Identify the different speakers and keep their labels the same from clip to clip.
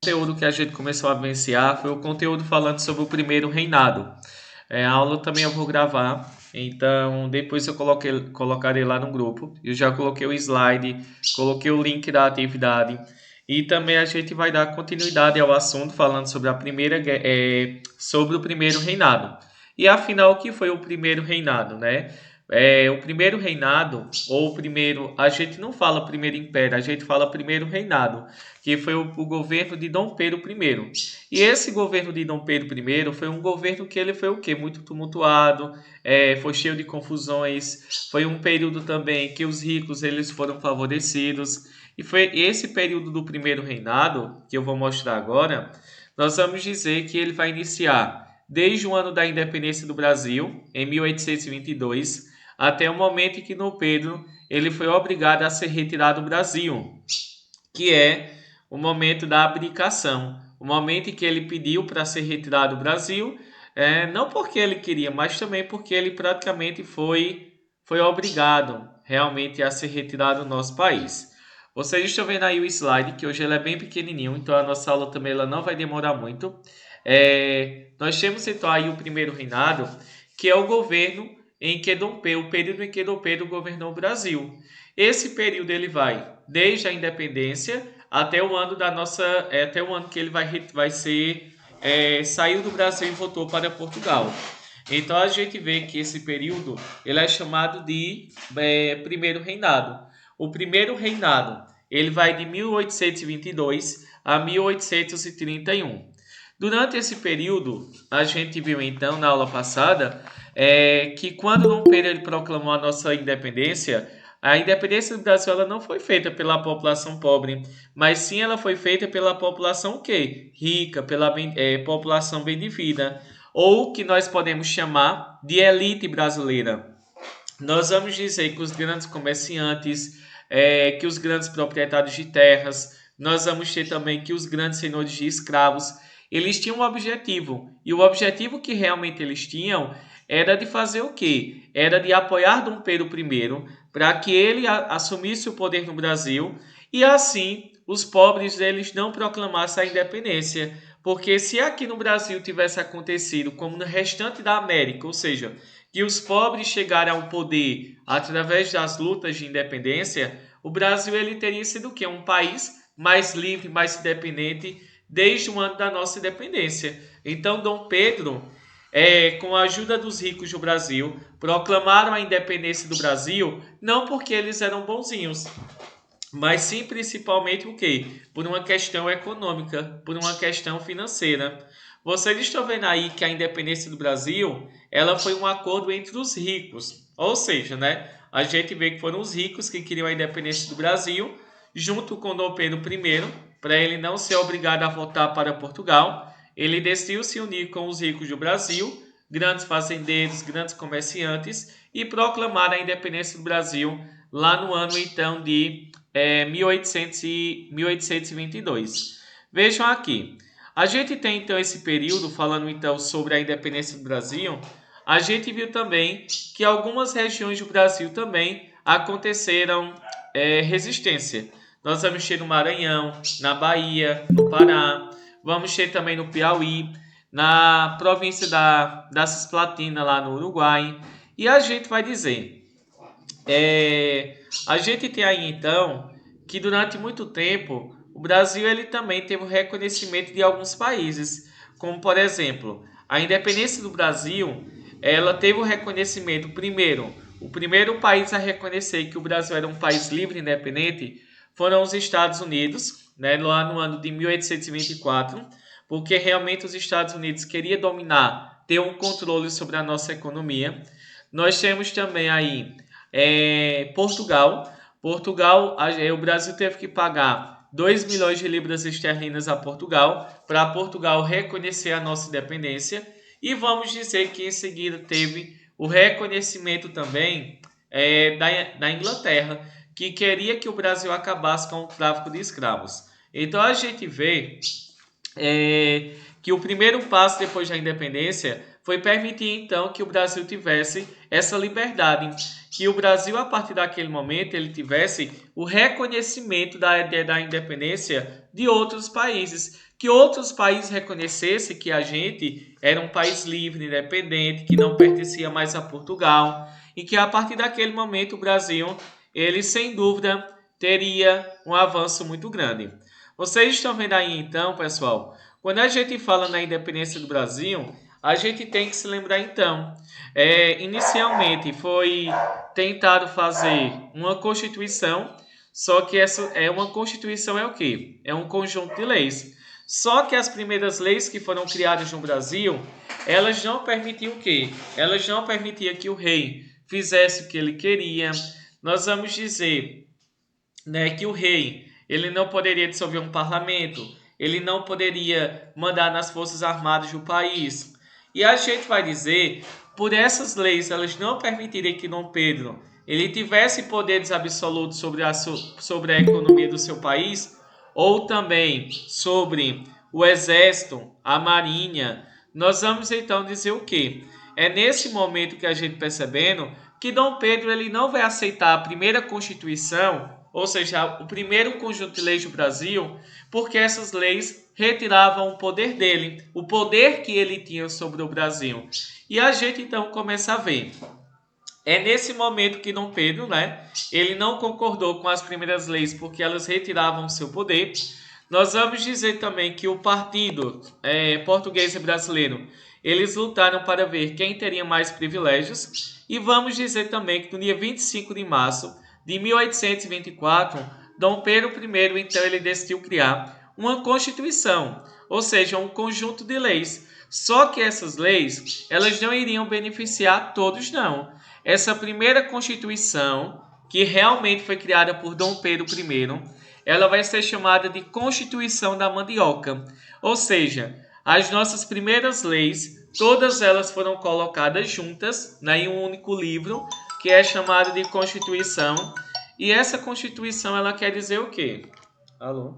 Speaker 1: conteúdo que a gente começou a vivenciar foi o conteúdo falando sobre o primeiro reinado. A aula também eu vou gravar, então depois eu colocarei lá no grupo. Eu já coloquei o slide, coloquei o link da atividade e também a gente vai dar continuidade ao assunto falando sobre sobre o primeiro reinado. E afinal, o que foi o primeiro reinado, né? O primeiro reinado, ou o primeiro, a gente não fala primeiro império, a gente fala primeiro reinado, que foi o governo de Dom Pedro I. E esse governo de Dom Pedro I foi um governo que ele foi o quê? Muito tumultuado, foi cheio de confusões, foi um período também que os ricos eles foram favorecidos, e foi esse período do primeiro reinado, que eu vou mostrar agora, nós vamos dizer que ele vai iniciar desde o ano da independência do Brasil, em 1822, até o momento em que Dom Pedro ele foi obrigado a se retirar do Brasil, que é o momento da abdicação, o momento em que ele pediu para ser retirado do Brasil, não porque ele queria, mas também porque ele praticamente foi obrigado realmente a se retirar do nosso país. Vocês estão vendo aí o slide, que hoje ele é bem pequenininho, então a nossa aula também ela não vai demorar muito. Nós temos então aí o primeiro reinado, que é o governo em que Dom Pedro, o período em que Dom Pedro governou o Brasil. Esse período ele vai desde a independência até o ano até o ano que ele vai ser saiu do Brasil e voltou para Portugal. Então a gente vê que esse período ele é chamado de primeiro reinado. O primeiro reinado ele vai de 1822 a 1831. Durante esse período, a gente viu então na aula passada que quando Dom Pedro ele proclamou a independência do Brasil ela não foi feita pela população pobre, mas sim ela foi feita pela população o quê? Rica, pela população bem de vida, ou que nós podemos chamar de elite brasileira. Nós vamos dizer que os grandes comerciantes, que os grandes proprietários de terras, nós vamos ter também que os grandes senhores de escravos, eles tinham um objetivo. E o objetivo que realmente eles tinham era de fazer o quê? Era de apoiar Dom Pedro I para que ele assumisse o poder no Brasil e assim os pobres eles não proclamassem a independência. Porque se aqui no Brasil tivesse acontecido como no restante da América, ou seja, que os pobres chegaram ao poder através das lutas de independência, o Brasil ele teria sido o quê? Um país mais livre, mais independente desde o ano da nossa independência. Então, Dom Pedro, com a ajuda dos ricos do Brasil, proclamaram a independência do Brasil não porque eles eram bonzinhos, mas sim principalmente o quê? Por uma questão econômica, por uma questão financeira. Vocês estão vendo aí que a independência do Brasil, ela foi um acordo entre os ricos. Ou seja, né? A gente vê que foram os ricos que queriam a independência do Brasil, junto com Dom Pedro I, para ele não ser obrigado a voltar para Portugal. Ele decidiu se unir com os ricos do Brasil, grandes fazendeiros, grandes comerciantes, e proclamar a independência do Brasil lá no ano então de 1822. Vejam aqui, a gente tem então esse período falando então sobre a independência do Brasil. A gente viu também que algumas regiões do Brasil também aconteceram resistência. Nós vamos ter no Maranhão, na Bahia, no Pará, vamos ter também no Piauí, na província da Cisplatina, lá no Uruguai. E a gente vai dizer a gente tem aí então que durante muito tempo o Brasil ele também teve o reconhecimento de alguns países, como por exemplo, a independência do Brasil, ela teve o reconhecimento primeiro, o primeiro país a reconhecer que o Brasil era um país livre e independente foram os Estados Unidos, né, lá no ano de 1824, porque realmente os Estados Unidos queria dominar, ter um controle sobre a nossa economia. Nós temos também aí Portugal. O Brasil teve que pagar 2 milhões de libras esterlinas a Portugal para Portugal reconhecer a nossa independência. E vamos dizer que em seguida teve o reconhecimento também da Inglaterra, que queria que o Brasil acabasse com o tráfico de escravos. Então a gente vê que o primeiro passo depois da independência foi permitir então que o Brasil tivesse essa liberdade, que o Brasil, a partir daquele momento, ele tivesse o reconhecimento da independência de outros países, que outros países reconhecessem que a gente era um país livre, independente, que não pertencia mais a Portugal, e que a partir daquele momento o Brasil, ele sem dúvida teria um avanço muito grande. Vocês estão vendo aí então, pessoal, quando a gente fala na independência do Brasil, a gente tem que se lembrar então, inicialmente foi tentado fazer uma constituição, só que essa é uma constituição é o quê? É um conjunto de leis. Só que as primeiras leis que foram criadas no Brasil, elas não permitiam o quê? Elas não permitiam que o rei fizesse o que ele queria. Nós vamos dizer, né, que o rei ele não poderia dissolver um parlamento, ele não poderia mandar nas forças armadas do país. E a gente vai dizer, por essas leis elas não permitirem que Dom Pedro ele tivesse poderes absolutos sobre a economia do seu país, ou também sobre o exército, a marinha, nós vamos então dizer o quê? É nesse momento que a gente percebendo que Dom Pedro ele não vai aceitar a primeira Constituição, ou seja, o primeiro conjunto de leis do Brasil, porque essas leis retiravam o poder dele, o poder que ele tinha sobre o Brasil. E a gente então começa a ver. É nesse momento que Dom Pedro, né, ele não concordou com as primeiras leis porque elas retiravam o seu poder. Nós vamos dizer também que o partido português e brasileiro, eles lutaram para ver quem teria mais privilégios. E vamos dizer também que no dia 25 de março de 1824, Dom Pedro I, então, ele decidiu criar uma Constituição, ou seja, um conjunto de leis. Só que essas leis, elas não iriam beneficiar todos, não. Essa primeira Constituição, que realmente foi criada por Dom Pedro I, ela vai ser chamada de Constituição da Mandioca. Ou seja, as nossas primeiras leis, todas elas foram colocadas juntas, né, em um único livro, que é chamado de Constituição. E essa Constituição, ela quer dizer o quê? Alô?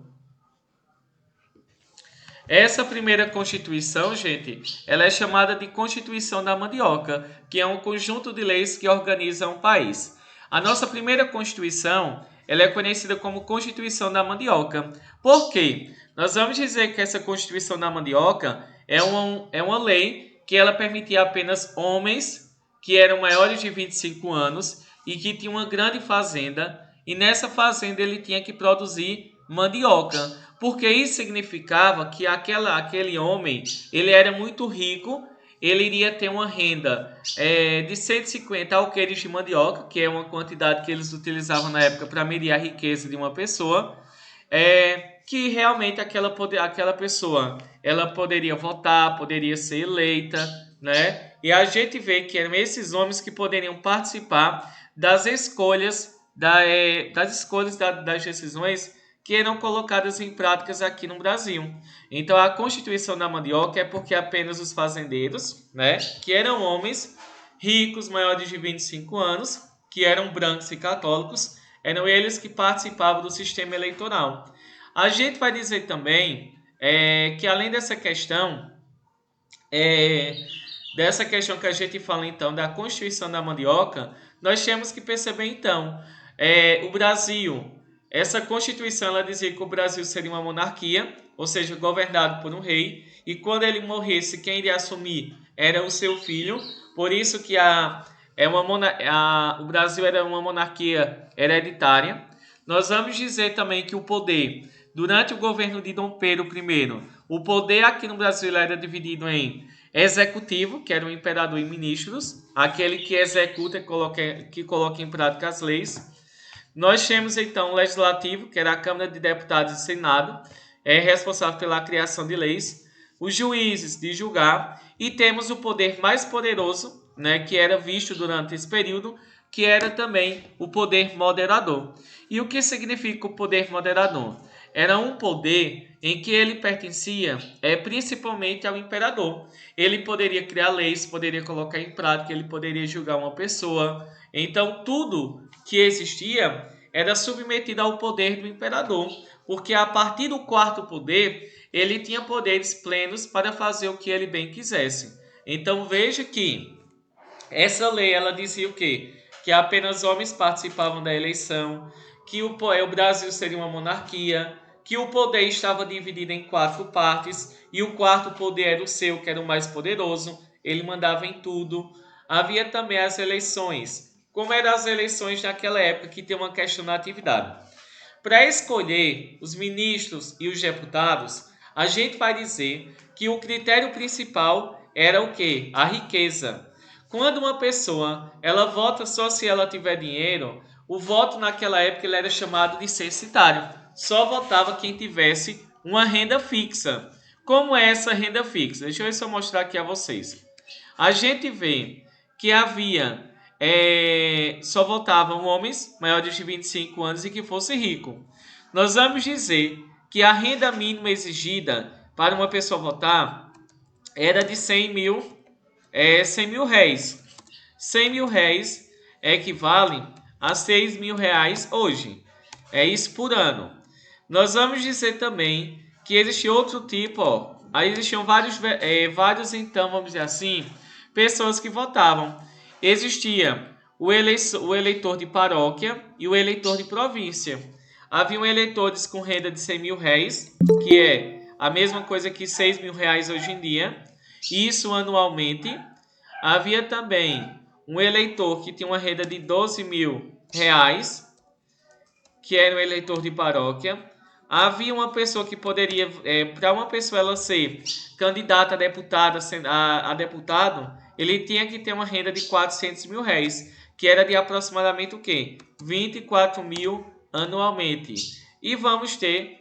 Speaker 1: Essa primeira Constituição, gente, ela é chamada de Constituição da Mandioca, que é um conjunto de leis que organiza um país. A nossa primeira Constituição, ela é conhecida como Constituição da Mandioca. Por quê? Nós vamos dizer que essa Constituição da Mandioca é uma lei que ela permitia apenas homens que eram maiores de 25 anos e que tinham uma grande fazenda, e nessa fazenda ele tinha que produzir mandioca, porque isso significava que aquele homem ele era muito rico, ele iria ter uma renda de 150 alqueires de mandioca, que é uma quantidade que eles utilizavam na época para medir a riqueza de uma pessoa, que realmente aquela pessoa ela poderia votar, poderia ser eleita, né? E a gente vê que eram esses homens que poderiam participar das escolhas, das decisões que eram colocadas em práticas aqui no Brasil. Então, a Constituição da Mandioca é porque apenas os fazendeiros, né, que eram homens ricos, maiores de 25 anos, que eram brancos e católicos, eram eles que participavam do sistema eleitoral. A gente vai dizer também que além dessa questão que a gente fala então da Constituição da Mandioca, nós temos que perceber então, o Brasil, essa Constituição ela dizia que o Brasil seria uma monarquia, ou seja, governado por um rei, e quando ele morresse, quem iria assumir era o seu filho, por isso que o Brasil era uma monarquia hereditária. Nós vamos dizer também que o poder, durante o governo de Dom Pedro I, o poder aqui no Brasil era dividido em executivo, que era o imperador, e ministros, aquele que executa que coloca em prática as leis. Nós temos então o legislativo, que era a Câmara de Deputados e Senado, responsável pela criação de leis, os juízes de julgar, e temos o poder mais poderoso, né, que era visto durante esse período, que era também o poder moderador. E o que significa o poder moderador? Era um poder em que ele pertencia principalmente ao imperador. Ele poderia criar leis, poderia colocar em prática, ele poderia julgar uma pessoa. Então, tudo que existia era submetido ao poder do imperador, porque a partir do quarto poder, ele tinha poderes plenos para fazer o que ele bem quisesse. Então veja que essa lei ela dizia o quê? Que apenas homens participavam da eleição, que o Brasil seria uma monarquia, que o poder estava dividido em 4 partes e o quarto poder era o seu, que era o mais poderoso, ele mandava em tudo. Havia também as eleições. Como eram as eleições naquela época, que tem uma questão da atividade. Para escolher os ministros e os deputados, a gente vai dizer que o critério principal era o quê? A riqueza. Quando uma pessoa ela vota só se ela tiver dinheiro, o voto naquela época ele era chamado de censitário. Só votava quem tivesse uma renda fixa. Como é essa renda fixa? Deixa eu só mostrar aqui a vocês. A gente vê que havia só votavam homens maiores de 25 anos e que fosse rico. Nós vamos dizer que a renda mínima exigida para uma pessoa votar era de 100 mil réis. 100 mil réis equivale a 6 mil reais hoje. É isso por ano. Nós vamos dizer também que existe outro tipo, ó. Aí existiam vários, então, vamos dizer assim, pessoas que votavam. Existia o eleitor de paróquia e o eleitor de província. Haviam eleitores com renda de 100 mil réis, que é a mesma coisa que 6 mil reais hoje em dia, isso anualmente. Havia também um eleitor que tinha uma renda de 12 mil reais, que era um eleitor de paróquia. Havia uma pessoa que poderia, para uma pessoa ela ser candidata a deputada, a deputado, ele tinha que ter uma renda de 400 mil réis, que era de aproximadamente o quê? 24 mil anualmente. E vamos ter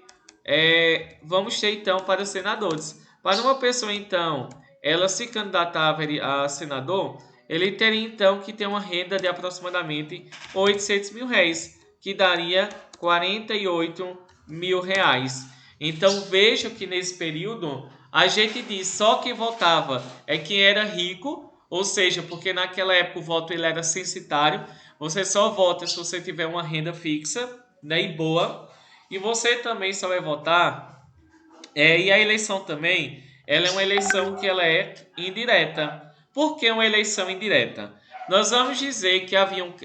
Speaker 1: então para senadores. Para uma pessoa então, ela se candidatar a senador, ele teria então que ter uma renda de aproximadamente 800 mil réis, que daria 48 mil reais. Então veja que nesse período a gente diz só quem votava é quem era rico, ou seja, porque naquela época o voto ele era censitário. Você só vota se você tiver uma renda fixa, né, e boa. E você também só vai votar. E a eleição também, ela é uma eleição que ela é indireta. Por que uma eleição indireta? Nós vamos dizer que haviam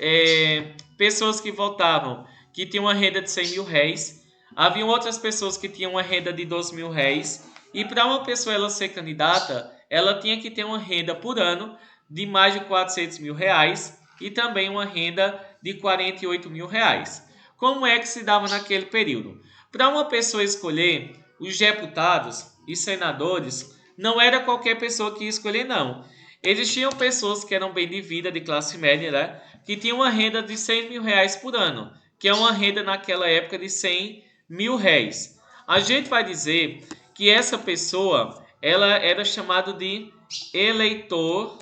Speaker 1: pessoas que votavam que tinham uma renda de 100 mil réis, haviam outras pessoas que tinham uma renda de 12 mil réis, e para uma pessoa ela ser candidata, ela tinha que ter uma renda por ano de mais de 400 mil reais e também uma renda de 48 mil reais. Como é que se dava naquele período? Para uma pessoa escolher os deputados e senadores, não era qualquer pessoa que ia escolher, não. Existiam pessoas que eram bem de vida, de classe média, né? Que tinham uma renda de 100 mil reais por ano, que é uma renda naquela época de 100 mil réis. A gente vai dizer que essa pessoa, ela era chamada de eleitor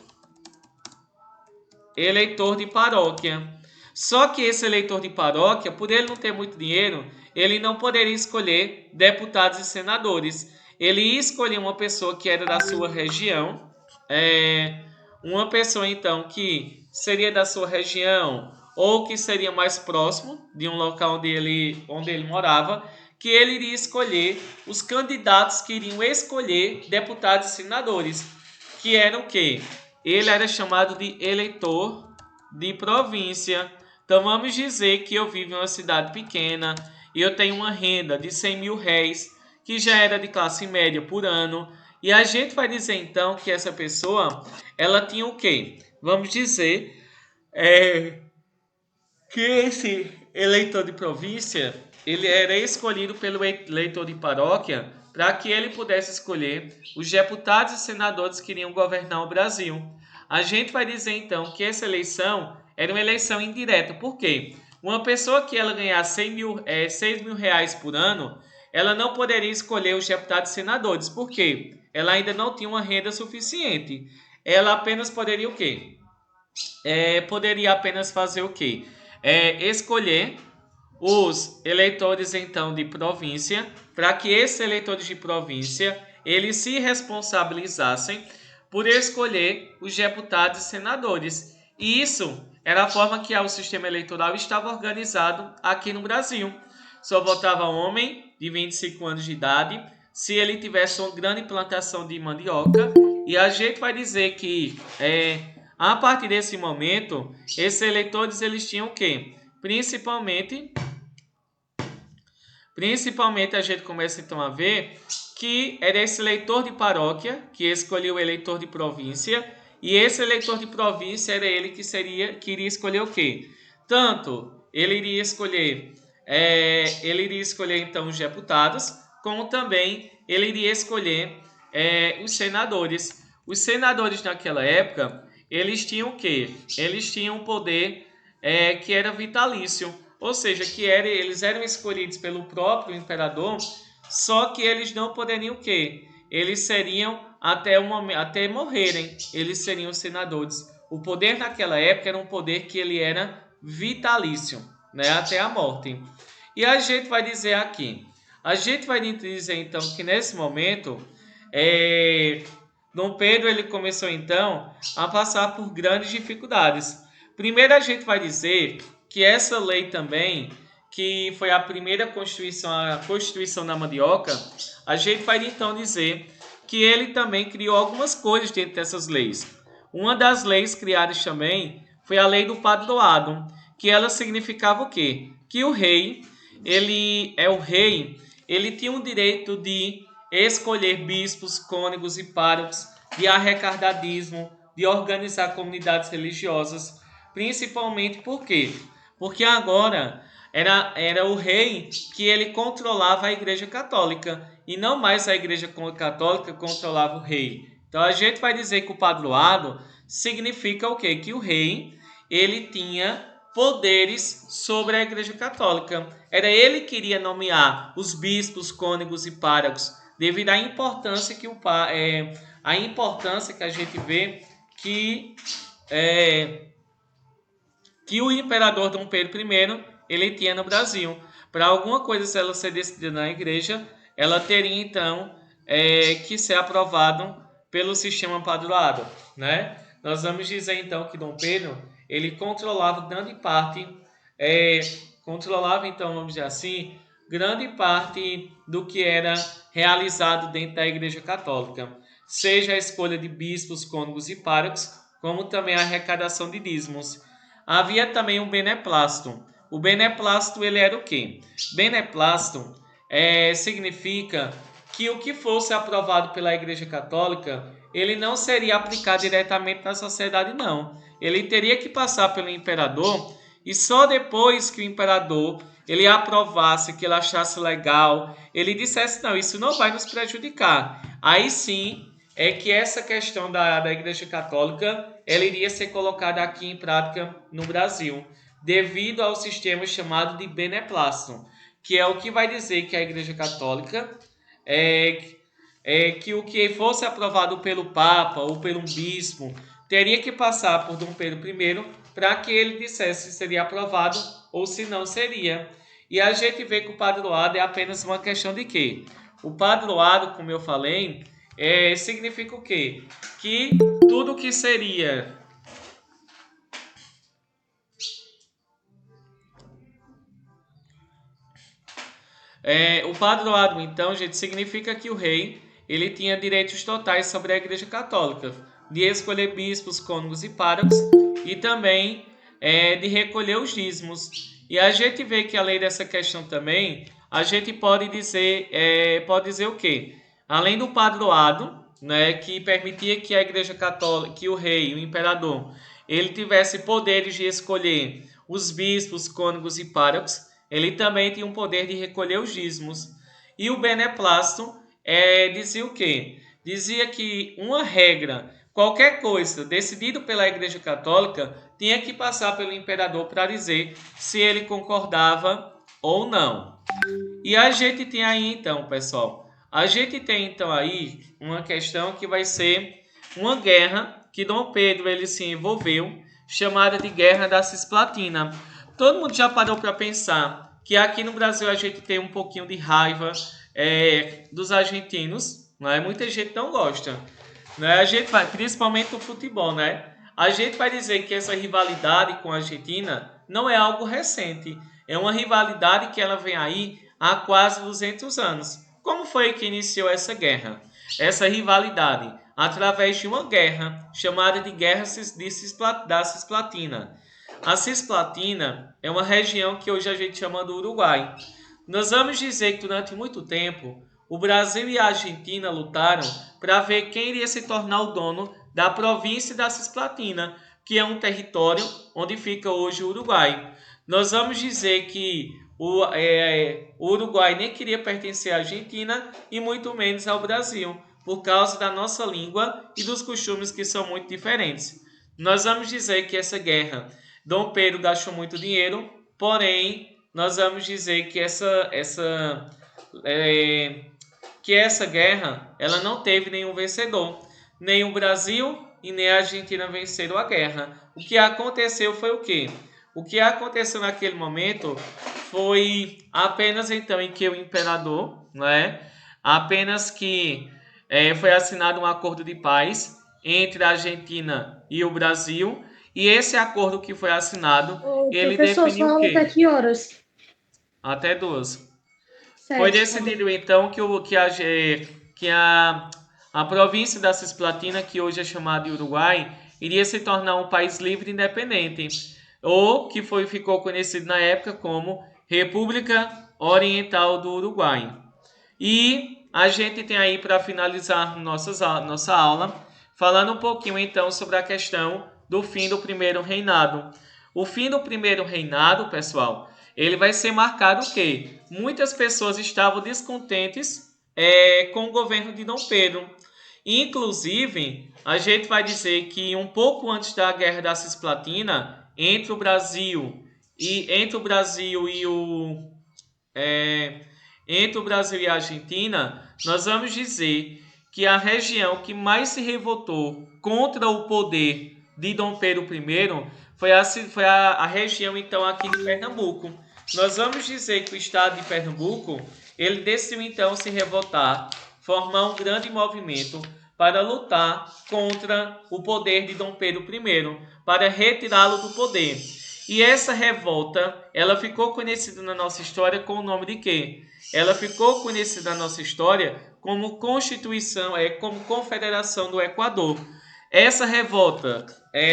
Speaker 1: de paróquia. Só que esse eleitor de paróquia, por ele não ter muito dinheiro, ele não poderia escolher deputados e senadores. Ele ia escolher uma pessoa que era da sua região, uma pessoa então que seria da sua região ou que seria mais próximo de um local onde ele morava, que ele iria escolher os candidatos que iriam escolher deputados e senadores, que eram o quê? Ele era chamado de eleitor de província. Então vamos dizer que eu vivo em uma cidade pequena e eu tenho uma renda de 100 mil réis, que já era de classe média por ano. E a gente vai dizer então que essa pessoa, ela tinha o quê? Vamos dizer que esse eleitor de província, ele era escolhido pelo eleitor de paróquia para que ele pudesse escolher os deputados e senadores que iriam governar o Brasil. A gente vai dizer então que essa eleição era uma eleição indireta. Por quê? Uma pessoa que ela ganhasse 6 mil reais por ano, ela não poderia escolher os deputados e senadores. Por quê? Ela ainda não tinha uma renda suficiente. Ela apenas poderia o quê? Poderia apenas fazer o quê? Escolher os eleitores então de província, para que esses eleitores de província eles se responsabilizassem por escolher os deputados e senadores. E isso era a forma que o sistema eleitoral estava organizado aqui no Brasil. Só votava homem de 25 anos de idade se ele tivesse uma grande plantação de mandioca E a gente vai dizer que a partir desse momento, esses eleitores eles tinham o quê? Principalmente a gente começa então a ver que era esse eleitor de paróquia que escolheu o eleitor de província, e esse eleitor de província era ele que iria escolher o quê? Tanto ele iria escolher então os deputados, como também ele iria escolher os senadores. Os senadores naquela época, eles tinham o quê? Eles tinham um poder que era vitalício, ou seja, eles eram escolhidos pelo próprio imperador, só que eles não poderiam o quê? Eles seriam até morrerem, eles seriam senadores. O poder naquela época era um poder que ele era vitalício, né? Até a morte. E a gente vai dizer então que nesse momento Dom Pedro ele começou então a passar por grandes dificuldades. Primeiro a gente vai dizer que essa lei também, que foi a primeira Constituição, a Constituição da Mandioca, a gente vai então dizer que ele também criou algumas coisas dentro dessas leis. Uma das leis criadas também foi a lei do padroado, que ela significava o quê? Que o rei, ele tinha o direito de escolher bispos, cônegos e párocos, de arrecadar dízimo, de organizar comunidades religiosas, principalmente por quê? Porque agora era o rei que ele controlava a Igreja Católica e não mais a Igreja Católica controlava o rei. Então a gente vai dizer que o padroado significa o quê? Que o rei ele tinha poderes sobre a Igreja Católica. Era ele que iria nomear os bispos, cônegos e párocos, devido à importância a importância que a gente vê que o imperador Dom Pedro I ele tinha no Brasil. Para alguma coisa se ela ser decidida na igreja, ela teria então que ser aprovado pelo sistema padroado, né? Nós vamos dizer então que Dom Pedro ele controlava grande parte, então, vamos dizer assim, grande parte do que era realizado dentro da Igreja Católica, seja a escolha de bispos, cônegos e párocos, como também a arrecadação de dízimos. Havia também o beneplácito. O beneplácito ele era o quê? Beneplácito significa que o que fosse aprovado pela Igreja Católica, ele não seria aplicado diretamente na sociedade, não. Ele teria que passar pelo imperador e só depois que o imperador ele aprovasse, que ele achasse legal, ele dissesse, não, isso não vai nos prejudicar. Aí sim é que essa questão da Igreja Católica ela iria ser colocada aqui em prática no Brasil, devido ao sistema chamado de beneplácito, que é o que vai dizer que a Igreja Católica que o que fosse aprovado pelo Papa ou pelo bispo teria que passar por Dom Pedro I para que ele dissesse se seria aprovado ou se não seria. E a gente vê que o padroado é apenas uma questão de quê? O padroado, como eu falei, significa o quê? Que tudo que seria o padroado, então, gente, significa que o rei ele tinha direitos totais sobre a Igreja Católica, de escolher bispos, cônegos e párocos, e também de recolher os dízimos. E a gente vê que além dessa questão também, a gente pode dizer o quê? Além do padroado, né, que permitia que a Igreja Católica, que o rei, o imperador, ele tivesse poderes de escolher os bispos, cônegos e párocos, ele também tinha um poder de recolher os dízimos. E o beneplácito dizia o quê? Dizia que uma regra, qualquer coisa decidida pela Igreja Católica, tinha que passar pelo imperador para dizer se ele concordava ou não. E a gente tem aí então, pessoal, aí uma questão que vai ser uma guerra que Dom Pedro ele se envolveu, chamada de Guerra da Cisplatina. Todo mundo já parou para pensar que aqui no Brasil a gente tem um pouquinho de raiva dos argentinos, né? Muita gente não gosta, né? A gente vai, principalmente no futebol, né? A gente vai dizer que essa rivalidade com a Argentina não é algo recente, é uma rivalidade que ela vem aí há quase 200 anos. como foi que iniciou essa guerra? Essa rivalidade? Através de uma guerra chamada de da Cisplatina. A Cisplatina é uma região que hoje a gente chama do Uruguai. Nós vamos dizer que durante muito tempo o Brasil e a Argentina lutaram para ver quem iria se tornar o dono da província da Cisplatina, que é um território onde fica hoje o Uruguai. Nós vamos dizer que o Uruguai nem queria pertencer à Argentina e muito menos ao Brasil, por causa da nossa língua e dos costumes que são muito diferentes. Nós vamos dizer que essa guerra, Dom Pedro gastou muito dinheiro, porém, nós vamos dizer que essa guerra ela não teve nenhum vencedor. Nem o Brasil e nem a Argentina venceram a guerra. O que aconteceu foi o quê? O que aconteceu naquele momento foi apenas então em que o imperador, né, apenas que foi assinado um acordo de paz entre a Argentina e o Brasil, e esse acordo que foi assinado,
Speaker 2: Ô,
Speaker 1: ele
Speaker 2: professor,
Speaker 1: definiu
Speaker 2: sua
Speaker 1: o
Speaker 2: aula até
Speaker 1: quê?
Speaker 2: que horas?
Speaker 1: Até 12. Foi
Speaker 2: 7, tá bom.
Speaker 1: decidido então que a província da Cisplatina, que hoje é chamada de Uruguai, iria se tornar um país livre e independente, ou que ficou conhecido na época como República Oriental do Uruguai. E a gente tem aí para finalizar nossa aula, falando um pouquinho então sobre a questão do fim do primeiro reinado. O fim do primeiro reinado, pessoal, ele vai ser marcado o quê? Muitas pessoas estavam descontentes com o governo de Dom Pedro. Inclusive, a gente vai dizer que um pouco antes da Guerra da Cisplatina, é, entre o Brasil e a Argentina, nós vamos dizer que a região que mais se revoltou contra o poder de Dom Pedro I foi a região então aqui de Pernambuco. Nós vamos dizer que o estado de Pernambuco ele decidiu então se revoltar, formar um grande movimento para lutar contra o poder de Dom Pedro I, para retirá-lo do poder. E essa revolta, ela ficou conhecida na nossa história com o nome de quê? Ela ficou conhecida na nossa história como como Confederação do Equador. Essa revolta,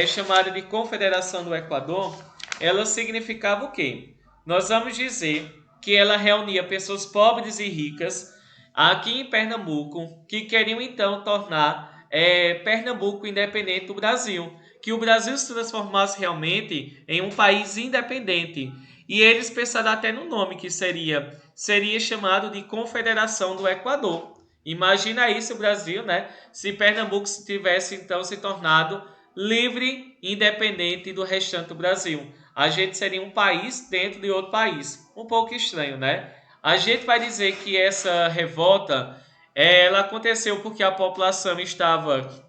Speaker 1: chamada de Confederação do Equador, ela significava o quê? Nós vamos dizer que ela reunia pessoas pobres e ricas aqui em Pernambuco que queriam então tornar Pernambuco independente do Brasil, que o Brasil se transformasse realmente em um país independente. E eles pensaram até no nome que seria chamado de Confederação do Equador. Imagina aí se o Brasil, né, se Pernambuco tivesse então se tornado livre, independente do restante do Brasil. A gente seria um país dentro de outro país. Um pouco estranho, né? A gente vai dizer que essa revolta ela aconteceu porque a população estava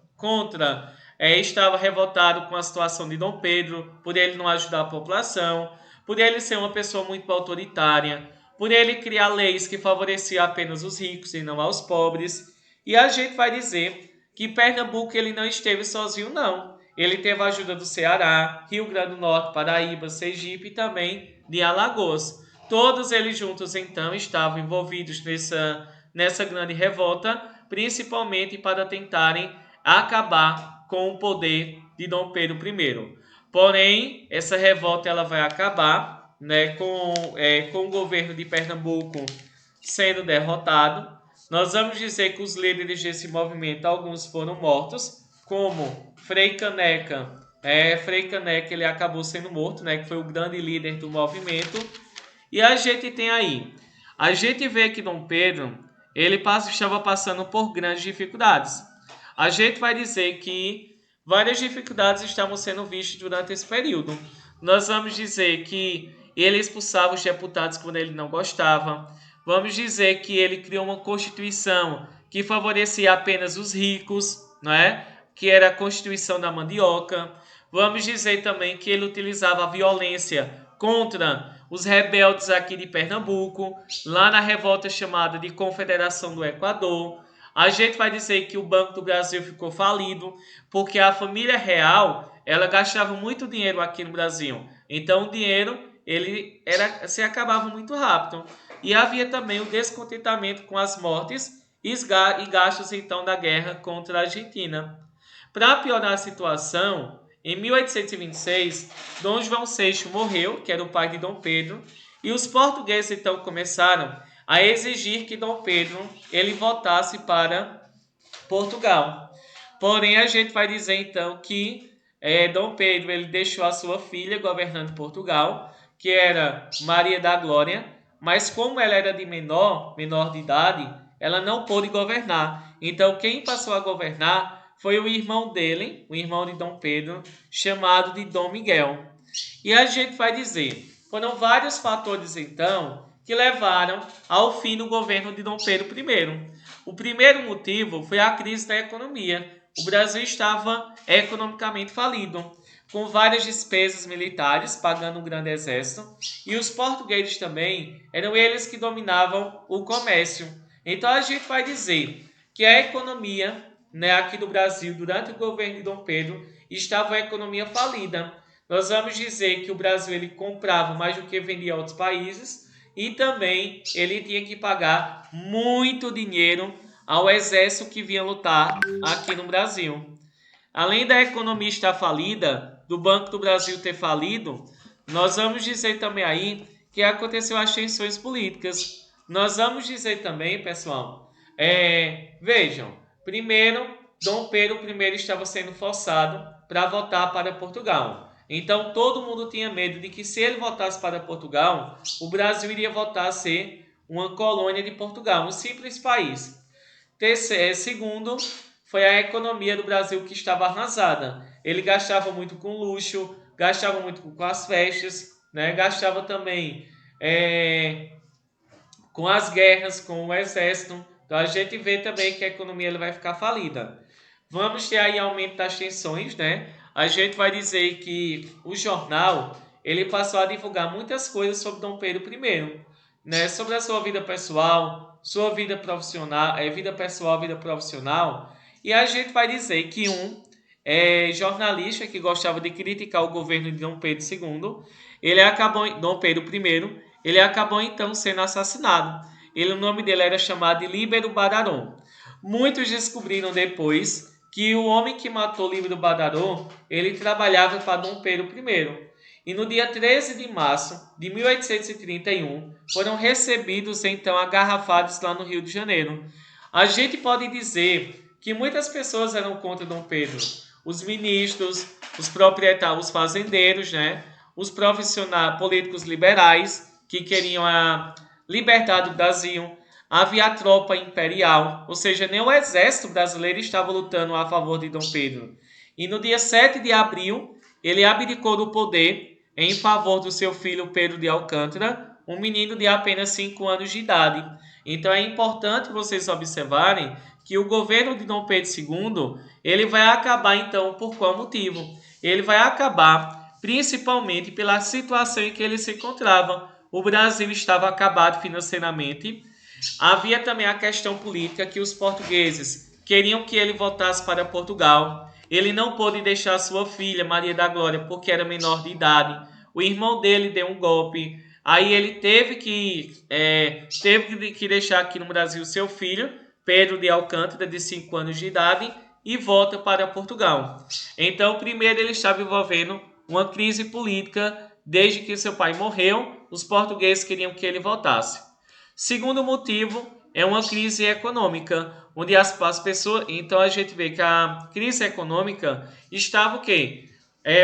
Speaker 1: revoltado com a situação de Dom Pedro, por ele não ajudar a população, por ele ser uma pessoa muito autoritária, por ele criar leis que favoreciam apenas os ricos e não aos pobres. E a gente vai dizer que Pernambuco ele não esteve sozinho, não. Ele teve a ajuda do Ceará, Rio Grande do Norte, Paraíba, Sergipe e também de Alagoas. Todos eles juntos, então, estavam envolvidos nessa grande revolta, principalmente para tentarem acabar com o poder de Dom Pedro I. Porém, essa revolta ela vai acabar, né, com o governo de Pernambuco sendo derrotado. Nós vamos dizer que os líderes desse movimento, alguns foram mortos, como Frei Caneca. Frei Caneca ele acabou sendo morto, né, que foi o grande líder do movimento. E a gente tem aí, a gente vê que Dom Pedro ele estava passando por grandes dificuldades. A gente vai dizer que várias dificuldades estavam sendo vistas durante esse período. Nós vamos dizer que ele expulsava os deputados quando ele não gostava. Vamos dizer que ele criou uma constituição que favorecia apenas os ricos, não é? Que era a Constituição da Mandioca. Vamos dizer também que ele utilizava a violência contra os rebeldes aqui de Pernambuco, lá na revolta chamada de Confederação do Equador. A gente vai dizer que o Banco do Brasil ficou falido, porque a família real, ela gastava muito dinheiro aqui no Brasil. Então o dinheiro, se acabava muito rápido. e havia também o descontentamento com as mortes e gastos então da guerra contra a Argentina. Para piorar a situação, em 1826, Dom João VI morreu, que era o pai de Dom Pedro, e os portugueses então começaram a exigir que Dom Pedro ele voltasse para Portugal. Porém, a gente vai dizer então que Dom Pedro ele deixou a sua filha governando Portugal, que era Maria da Glória, mas como ela era de menor de idade, ela não pôde governar. Então, quem passou a governar foi o irmão dele, o irmão de Dom Pedro, chamado de Dom Miguel. E a gente vai dizer, foram vários fatores então que levaram ao fim do governo de Dom Pedro I. O primeiro motivo foi a crise da economia. O Brasil estava economicamente falido, com várias despesas militares, pagando um grande exército, e os portugueses também eram eles que dominavam o comércio. Então a gente vai dizer que a economia, né, aqui do Brasil, durante o governo de Dom Pedro, estava a economia falida. Nós vamos dizer que o Brasil ele comprava mais do que vendia a outros países, e também ele tinha que pagar muito dinheiro ao exército que vinha lutar aqui no Brasil. Além da economia estar falida, do Banco do Brasil ter falido, nós vamos dizer também aí que aconteceu as tensões políticas. Nós vamos dizer também, pessoal, vejam, primeiro, Dom Pedro I estava sendo forçado para voltar para Portugal. Então todo mundo tinha medo de que se ele voltasse para Portugal, o Brasil iria voltar a ser uma colônia de Portugal, um simples país. Segundo, foi a economia do Brasil que estava arrasada. Ele gastava muito com luxo, gastava muito com as festas, né? Gastava também com as guerras, com o exército. Então a gente vê também que a economia ele vai ficar falida. Vamos ter aí aumento das tensões, né? A gente vai dizer que o jornal ele passou a divulgar muitas coisas sobre Dom Pedro I, né? Sobre a sua vida pessoal, sua vida profissional, vida pessoal, vida profissional. E a gente vai dizer que um jornalista que gostava de criticar o governo de Dom Pedro II, Dom Pedro I, ele acabou então sendo assassinado. O nome dele era chamado de Líbero Badaró. Muitos descobriram depois que o homem que matou Líbero Badaró, ele trabalhava para Dom Pedro I. E no dia 13 de março de 1831, foram recebidos então agarrafados lá no Rio de Janeiro. A gente pode dizer que muitas pessoas eram contra Dom Pedro. Os ministros, os proprietários, os fazendeiros, né? Os profissionais políticos liberais que queriam a liberdade do Brasil. Havia a tropa imperial, ou seja, nem o exército brasileiro estava lutando a favor de Dom Pedro. E no dia 7 de abril, ele abdicou do poder em favor do seu filho Pedro de Alcântara, um menino de apenas 5 anos de idade. Então é importante vocês observarem que o governo de Dom Pedro II, ele vai acabar então por qual motivo? Ele vai acabar principalmente pela situação em que ele se encontrava. O Brasil estava acabado financeiramente. Havia também a questão política que os portugueses queriam que ele voltasse para Portugal. Ele não pôde deixar sua filha, Maria da Glória, porque era menor de idade. O irmão dele deu um golpe. Aí ele teve que deixar aqui no Brasil seu filho, Pedro de Alcântara, de 5 anos de idade, e volta para Portugal. Então, primeiro ele estava envolvendo uma crise política. Desde que seu pai morreu, os portugueses queriam que ele voltasse. Segundo motivo é uma crise econômica, onde as pessoas... Então a gente vê que a crise econômica estava o quê?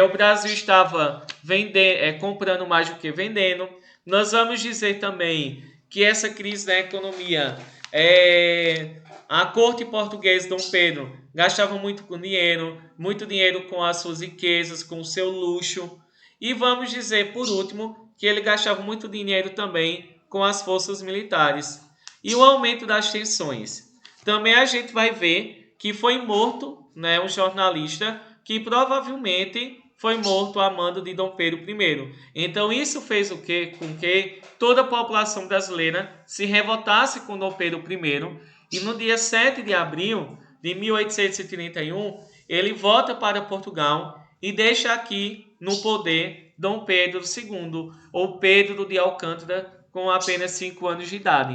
Speaker 1: O Brasil estava comprando mais do que vendendo. Nós vamos dizer também que essa crise da economia, a corte portuguesa Dom Pedro gastava muito dinheiro com as suas riquezas, com o seu luxo. E vamos dizer, por último, que ele gastava muito dinheiro também com as forças militares. E o aumento das tensões. Também a gente vai ver que foi morto, né, um jornalista que provavelmente foi morto a mando de Dom Pedro I. Então isso fez o quê? Com que toda a população brasileira se revoltasse com Dom Pedro I. E no dia 7 de abril de 1831, ele volta para Portugal e deixa aqui no poder Dom Pedro II, ou Pedro de Alcântara, com apenas 5 anos de idade.